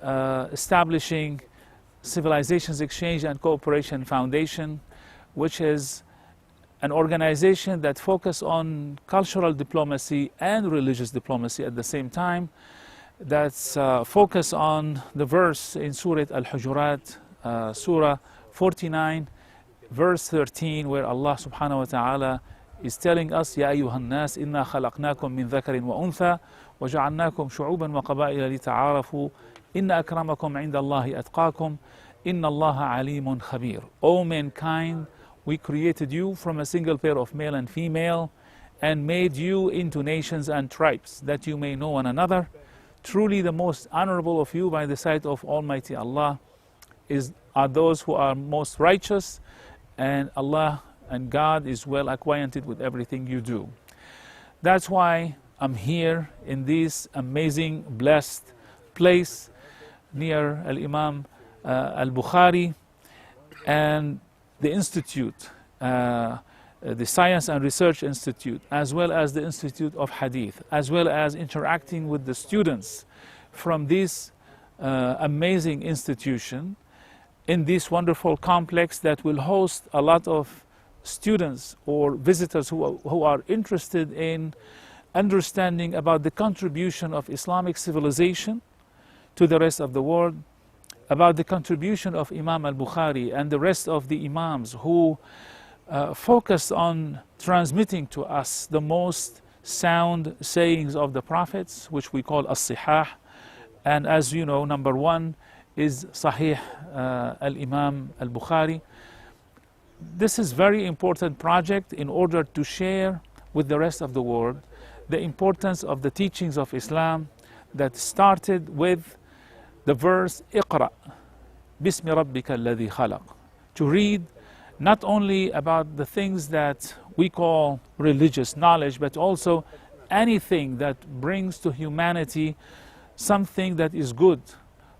establishing Civilizations Exchange and Cooperation Foundation, which is an organization that focuses on cultural diplomacy and religious diplomacy at the same time, that's focused on the verse in Surah Al-Hujurot, Surah 49, verse 13, where Allah subhanahu wa ta'ala is telling us, يَا أَيُّهَا النَّاسِ إِنَّا خَلَقْنَاكُم مِّن ذَكَرٍ وَأُنثَى وَجَعَلْنَاكُمْ شُعُوبًا وَقَبَائِلَ لِتَعَارَفُوا إِنَّ أَكْرَمَكُمْ عِندَ اللَّهِ أَتْقَاكُمْ إِنَّ اللَّهَ عَلِيمٌ خَبِيرٌ. O mankind, we created you from a single pair of male and female and made you into nations and tribes, that you may know one another. Truly the most honorable of you by the sight of Almighty Allah are those who are most righteous, and Allah and God is well acquainted with everything you do. That's why I'm here in this amazing, blessed place near Al-Imam Al-Bukhari and the Institute, the Science and Research Institute, as well as the Institute of Hadith, as well as interacting with the students from this amazing institution in this wonderful complex that will host a lot of students or visitors who are interested in understanding about the contribution of Islamic civilization to the rest of the world, about the contribution of Imam al-Bukhari and the rest of the Imams who focused on transmitting to us the most sound sayings of the prophets, which we call as-sihah. And as you know, number one is Sahih al-Imam al-Bukhari. This is very important project in order to share with the rest of the world the importance of the teachings of Islam that started with the verse Iqra Bismi Rabbika alladhi khalaq, to read not only about the things that we call religious knowledge, but also anything that brings to humanity something that is good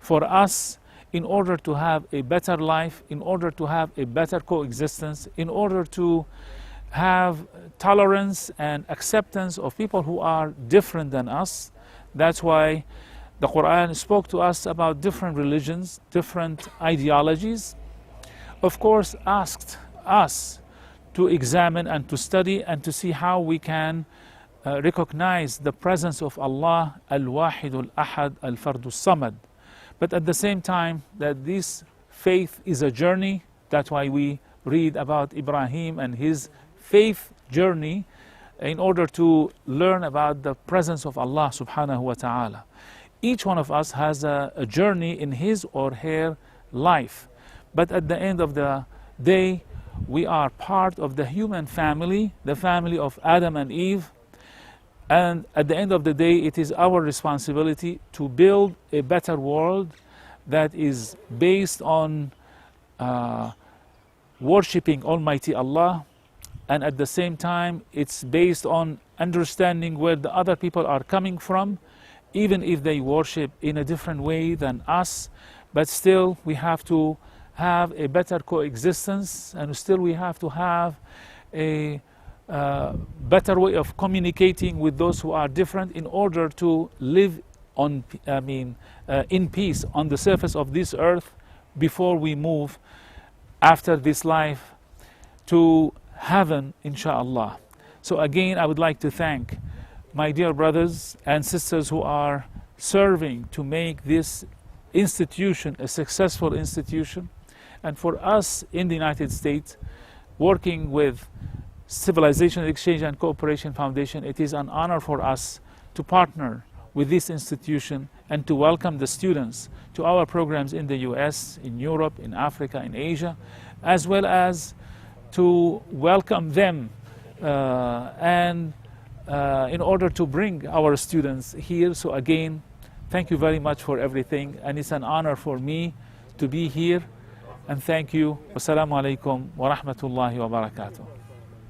for us in order to have a better life, in order to have a better coexistence, in order to have tolerance and acceptance of people who are different than us. That's why the Quran spoke to us about different religions, different ideologies. Of course, asked us to examine and to study and to see how we can recognize the presence of Allah, Al-Wahid Al-Ahad Al-Fard Al-Samad. But at the same time, that this faith is a journey. That's why we read about Ibrahim and his faith journey in order to learn about the presence of Allah subhanahu wa ta'ala. Each one of us has a journey in his or her life. But at the end of the day, we are part of the human family, the family of Adam and Eve. And at the end of the day, it is our responsibility to build a better world that is based on worshipping Almighty Allah, and at the same time, it's based on understanding where the other people are coming from, even if they worship in a different way than us. But still, we have to have a better coexistence, and still we have to have a better way of communicating with those who are different in order to live on, in peace on the surface of this earth before we move after this life to heaven, inshallah. So again, I would like to thank my dear brothers and sisters who are serving to make this institution a successful institution. And for us in the United States, working with Civilization Exchange and Cooperation Foundation, it is an honor for us to partner with this institution and to welcome the students to our programs in the US, in Europe, in Africa, in Asia, as well as to welcome them in order to bring our students here. So again, thank you very much for everything, and it's an honor for me to be here. And thank you. Wassalamu alaikum wa rahmatullahi wa barakatuh.